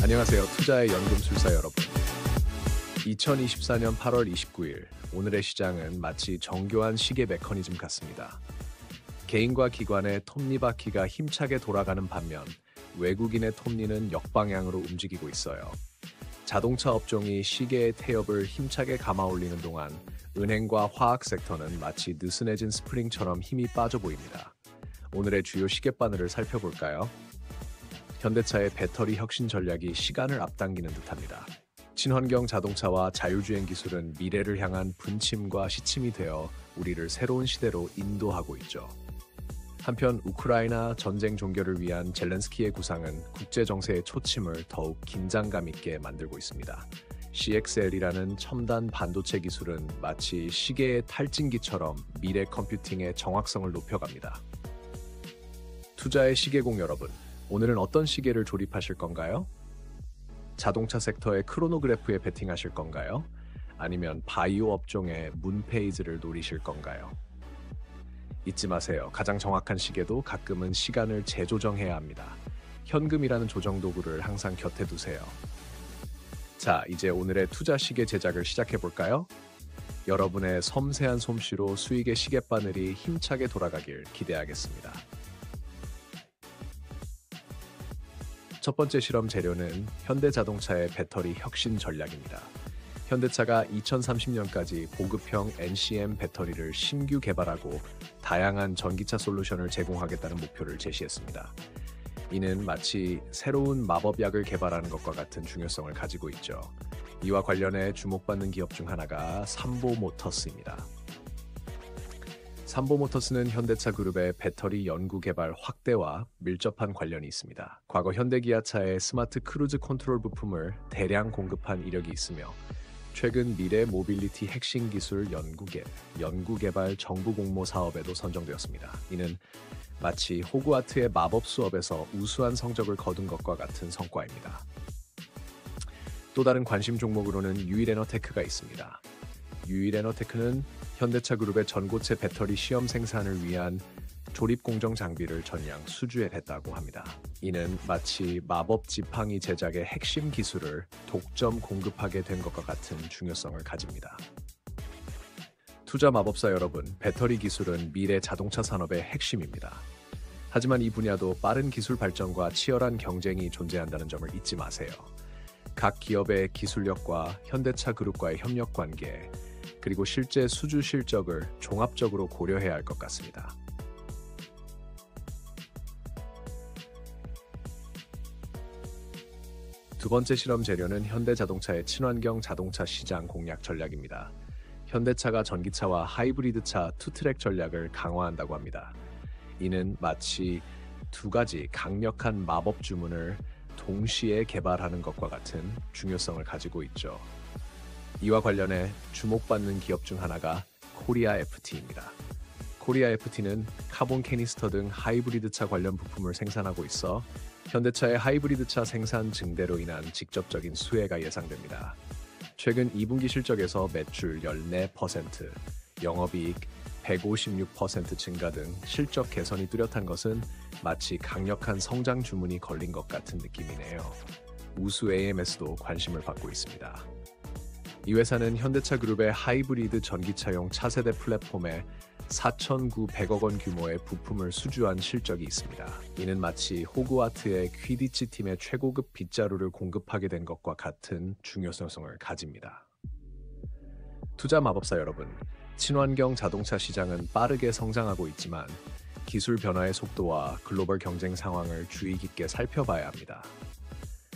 안녕하세요. 투자의 연금술사 여러분. 2024년 8월 29일 오늘의 시장은 마치 정교한 시계 메커니즘 같습니다. 개인과 기관의 톱니바퀴가 힘차게 돌아가는 반면 외국인의 톱니는 역방향으로 움직이고 있어요. 자동차 업종이 시계의 태엽을 힘차게 감아올리는 동안 은행과 화학 섹터는 마치 느슨해진 스프링처럼 힘이 빠져 보입니다. 오늘의 주요 시계바늘을 살펴볼까요? 현대차의 배터리 혁신 전략이 시간을 앞당기는 듯합니다. 친환경 자동차와 자율주행 기술은 미래를 향한 분침과 시침이 되어 우리를 새로운 시대로 인도하고 있죠. 한편 우크라이나 전쟁 종결을 위한 젤렌스키의 구상은 국제 정세의 초침을 더욱 긴장감 있게 만들고 있습니다. CXL이라는 첨단 반도체 기술은 마치 시계의 탈진기처럼 미래 컴퓨팅의 정확성을 높여갑니다. 투자의 시계공 여러분, 오늘은 어떤 시계를 조립하실 건가요? 자동차 섹터의 크로노그래프에 베팅하실 건가요? 아니면 바이오 업종의 문페이지를 노리실 건가요? 잊지 마세요. 가장 정확한 시계도 가끔은 시간을 재조정해야 합니다. 현금이라는 조정 도구를 항상 곁에 두세요. 자, 이제 오늘의 투자 시계 제작을 시작해 볼까요? 여러분의 섬세한 솜씨로 수익의 시계바늘이 힘차게 돌아가길 기대하겠습니다. 첫 번째 실험 재료는 현대자동차의 배터리 혁신 전략입니다. 현대차가 2030년까지 보급형 NCM 배터리를 신규 개발하고 다양한 전기차 솔루션을 제공하겠다는 목표를 제시했습니다. 이는 마치 새로운 마법약을 개발하는 것과 같은 중요성을 가지고 있죠. 이와 관련해 주목받는 기업 중 하나가 삼보모터스입니다. 삼보모터스는 현대차 그룹의 배터리 연구 개발 확대와 밀접한 관련이 있습니다. 과거 현대기아차의 스마트 크루즈 컨트롤 부품을 대량 공급한 이력이 있으며 최근 미래 모빌리티 핵심 기술 연구 개발 정부 공모 사업에도 선정되었습니다. 이는 마치 호그와트의 마법 수업에서 우수한 성적을 거둔 것과 같은 성과입니다. 또 다른 관심 종목으로는 유일에너테크가 있습니다. 유일에너테크는 현대차 그룹의 전고체 배터리 시험 생산을 위한 조립 공정 장비를 전량 수주했다고 합니다. 이는 마치 마법 지팡이 제작의 핵심 기술을 독점 공급하게 된 것과 같은 중요성을 가집니다. 투자 마법사 여러분, 배터리 기술은 미래 자동차 산업의 핵심입니다. 하지만 이 분야도 빠른 기술 발전과 치열한 경쟁이 존재한다는 점을 잊지 마세요. 각 기업의 기술력과 현대차 그룹과의 협력 관계, 그리고 실제 수주 실적을 종합적으로 고려해야 할 것 같습니다. 두 번째 실험 재료는 현대자동차의 친환경 자동차 시장 공략 전략입니다. 현대차가 전기차와 하이브리드차 투트랙 전략을 강화한다고 합니다. 이는 마치 두 가지 강력한 마법 주문을 동시에 개발하는 것과 같은 중요성을 가지고 있죠. 이와 관련해 주목받는 기업 중 하나가 코리아 FT입니다. 코리아 FT는 카본 캐니스터 등 하이브리드차 관련 부품을 생산하고 있어 현대차의 하이브리드차 생산 증대로 인한 직접적인 수혜가 예상됩니다. 최근 2분기 실적에서 매출 14%, 영업이익 156% 증가 등 실적 개선이 뚜렷한 것은 마치 강력한 성장 주문이 걸린 것 같은 느낌이네요. 우수 AMS도 관심을 받고 있습니다. 이 회사는 현대차 그룹의 하이브리드 전기차용 차세대 플랫폼에 4,900억 원 규모의 부품을 수주한 실적이 있습니다. 이는 마치 호그와트의 퀴디치 팀의 최고급 빗자루를 공급하게 된 것과 같은 중요성을 가집니다. 투자 마법사 여러분, 친환경 자동차 시장은 빠르게 성장하고 있지만 기술 변화의 속도와 글로벌 경쟁 상황을 주의 깊게 살펴봐야 합니다.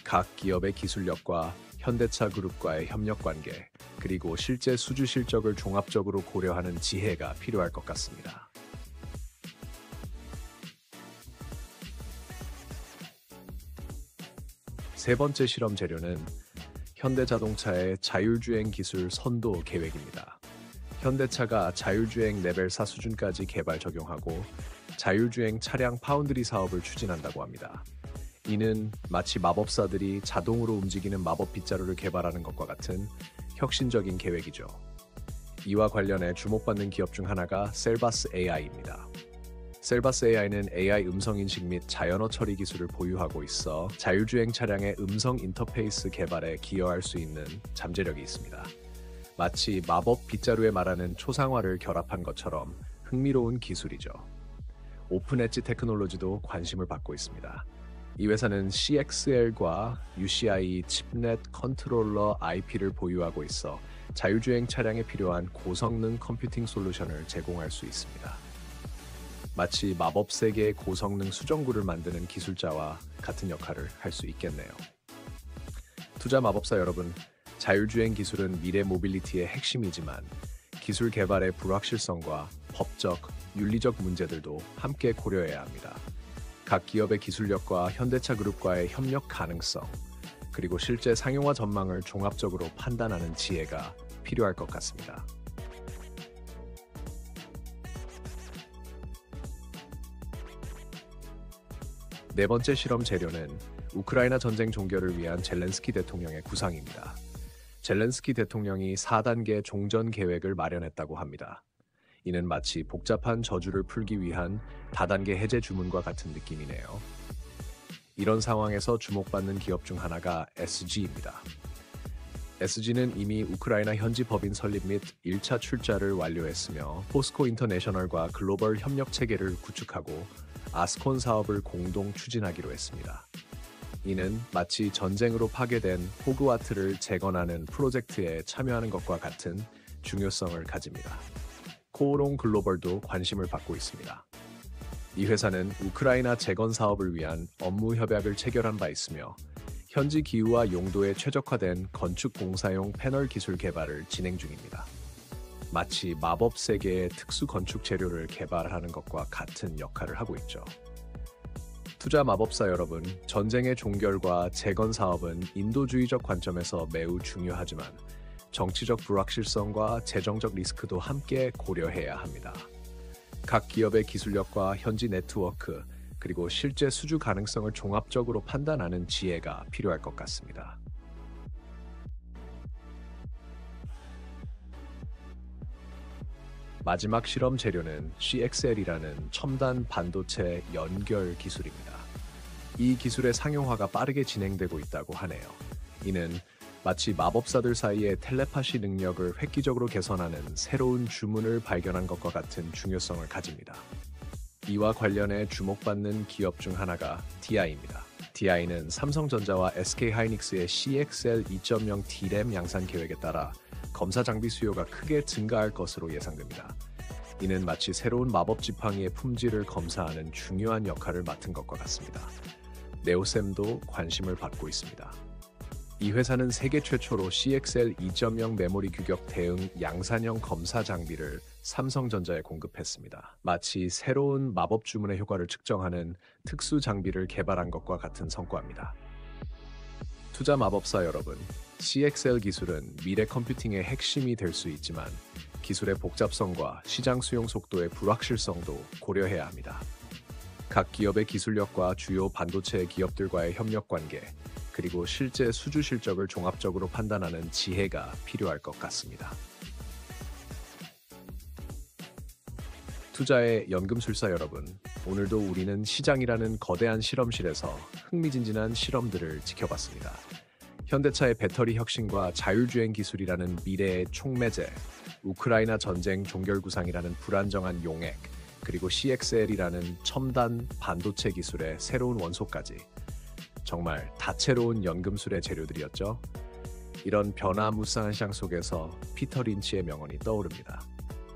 각 기업의 기술력과 현대차 그룹과의 협력 관계, 그리고 실제 수주 실적을 종합적으로 고려하는 지혜가 필요할 것 같습니다. 세 번째 실험 재료는 현대자동차의 자율주행 기술 선도 계획입니다. 현대차가 자율주행 레벨 4 수준까지 개발 적용하고 자율주행 차량 파운드리 사업을 추진한다고 합니다. 이는 마치 마법사들이 자동으로 움직이는 마법 빗자루를 개발하는 것과 같은 혁신적인 계획이죠. 이와 관련해 주목받는 기업 중 하나가 셀바스 AI입니다. 셀바스 AI는 AI 음성 인식 및 자연어 처리 기술을 보유하고 있어 자율주행 차량의 음성 인터페이스 개발에 기여할 수 있는 잠재력이 있습니다. 마치 마법 빗자루에 말하는 초상화를 결합한 것처럼 흥미로운 기술이죠. 오픈 엣지 테크놀로지도 관심을 받고 있습니다. 이 회사는 CXL과 UCI 칩넷 컨트롤러 IP를 보유하고 있어 자율주행 차량에 필요한 고성능 컴퓨팅 솔루션을 제공할 수 있습니다. 마치 마법 세계의 고성능 수정구를 만드는 기술자와 같은 역할을 할 수 있겠네요. 투자 마법사 여러분, 자율주행 기술은 미래 모빌리티의 핵심이지만 기술 개발의 불확실성과 법적, 윤리적 문제들도 함께 고려해야 합니다. 각 기업의 기술력과 현대차 그룹과의 협력 가능성, 그리고 실제 상용화 전망을 종합적으로 판단하는 지혜가 필요할 것 같습니다. 네 번째 실험 재료는 우크라이나 전쟁 종결을 위한 젤렌스키 대통령의 구상입니다. 젤렌스키 대통령이 4단계 종전 계획을 마련했다고 합니다. 이는 마치 복잡한 저주를 풀기 위한 다단계 해제 주문과 같은 느낌이네요. 이런 상황에서 주목받는 기업 중 하나가 SG입니다. SG는 이미 우크라이나 현지 법인 설립 및 1차 출자를 완료했으며 포스코 인터내셔널과 글로벌 협력 체계를 구축하고 아스콘 사업을 공동 추진하기로 했습니다. 이는 마치 전쟁으로 파괴된 호그와트를 재건하는 프로젝트에 참여하는 것과 같은 중요성을 가집니다. 코오롱 글로벌도 관심을 받고 있습니다. 이 회사는 우크라이나 재건 사업을 위한 업무 협약을 체결한 바 있으며 현지 기후와 용도에 최적화된 건축 공사용 패널 기술 개발을 진행 중입니다. 마치 마법 세계의 특수 건축 재료를 개발하는 것과 같은 역할을 하고 있죠. 투자 마법사 여러분, 전쟁의 종결과 재건 사업은 인도주의적 관점에서 매우 중요하지만 정치적 불확실성과 재정적 리스크도 함께 고려해야 합니다. 각 기업의 기술력과 현지 네트워크, 그리고 실제 수주 가능성을 종합적으로 판단하는 지혜가 필요할 것 같습니다. 마지막 실험 재료는 CXL이라는 첨단 반도체 연결 기술입니다. 이 기술의 상용화가 빠르게 진행되고 있다고 하네요. 이는 마치 마법사들 사이의 텔레파시 능력을 획기적으로 개선하는 새로운 주문을 발견한 것과 같은 중요성을 가집니다. 이와 관련해 주목받는 기업 중 하나가 TI입니다. TI는 삼성전자와 SK하이닉스의 CXL 2.0 D램 양산 계획에 따라 검사 장비 수요가 크게 증가할 것으로 예상됩니다. 이는 마치 새로운 마법 지팡이의 품질을 검사하는 중요한 역할을 맡은 것과 같습니다. 네오셈도 관심을 받고 있습니다. 이 회사는 세계 최초로 CXL 2.0 메모리 규격 대응 양산형 검사 장비를 삼성전자에 공급했습니다. 마치 새로운 마법 주문의 효과를 측정하는 특수 장비를 개발한 것과 같은 성과입니다. 투자 마법사 여러분, CXL 기술은 미래 컴퓨팅의 핵심이 될 수 있지만 기술의 복잡성과 시장 수용 속도의 불확실성도 고려해야 합니다. 각 기업의 기술력과 주요 반도체 기업들과의 협력 관계, 그리고 실제 수주 실적을 종합적으로 판단하는 지혜가 필요할 것 같습니다. 투자의 연금술사 여러분, 오늘도 우리는 시장이라는 거대한 실험실에서 흥미진진한 실험들을 지켜봤습니다. 현대차의 배터리 혁신과 자율주행 기술이라는 미래의 촉매제, 우크라이나 전쟁 종결구상이라는 불안정한 용액, 그리고 CXL이라는 첨단 반도체 기술의 새로운 원소까지 정말 다채로운 연금술의 재료들이었죠. 이런 변화무쌍한 시장 속에서 피터 린치의 명언이 떠오릅니다.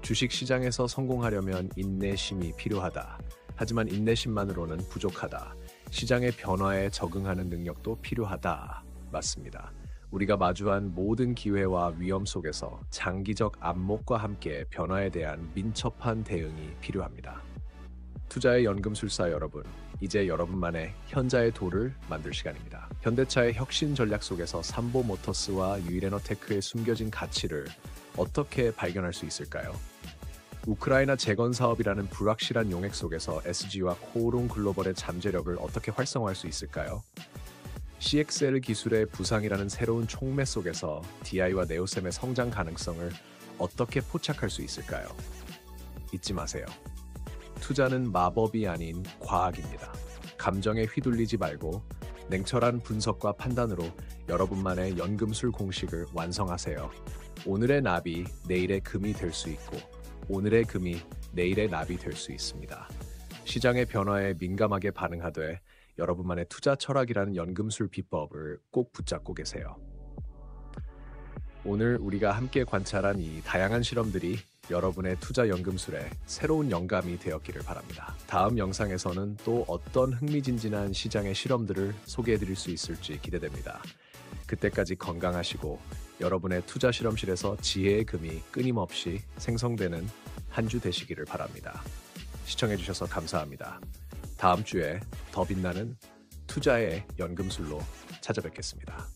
주식시장에서 성공하려면 인내심이 필요하다. 하지만 인내심만으로는 부족하다. 시장의 변화에 적응하는 능력도 필요하다. 맞습니다. 우리가 마주한 모든 기회와 위험 속에서 장기적 안목과 함께 변화에 대한 민첩한 대응이 필요합니다. 투자의 연금술사 여러분, 이제 여러분만의 현자의 도를 만들 시간입니다. 현대차의 혁신 전략 속에서 삼보모터스와 유일에너테크의 숨겨진 가치를 어떻게 발견할 수 있을까요? 우크라이나 재건 사업이라는 불확실한 용액 속에서 SG와 코오롱 글로벌의 잠재력을 어떻게 활성화할 수 있을까요? CXL 기술의 부상이라는 새로운 촉매 속에서 DI와 네오셈의 성장 가능성을 어떻게 포착할 수 있을까요? 잊지 마세요. 투자는 마법이 아닌 과학입니다. 감정에 휘둘리지 말고 냉철한 분석과 판단으로 여러분만의 연금술 공식을 완성하세요. 오늘의 납이 내일의 금이 될 수 있고 오늘의 금이 내일의 납이 될 수 있습니다. 시장의 변화에 민감하게 반응하되 여러분만의 투자 철학이라는 연금술 비법을 꼭 붙잡고 계세요. 오늘 우리가 함께 관찰한 이 다양한 실험들이 여러분의 투자 연금술에 새로운 영감이 되었기를 바랍니다. 다음 영상에서는 또 어떤 흥미진진한 시장의 실험들을 소개해드릴 수 있을지 기대됩니다. 그때까지 건강하시고 여러분의 투자 실험실에서 지혜의 금이 끊임없이 생성되는 한 주 되시기를 바랍니다. 시청해주셔서 감사합니다. 다음 주에 더 빛나는 투자의 연금술로 찾아뵙겠습니다.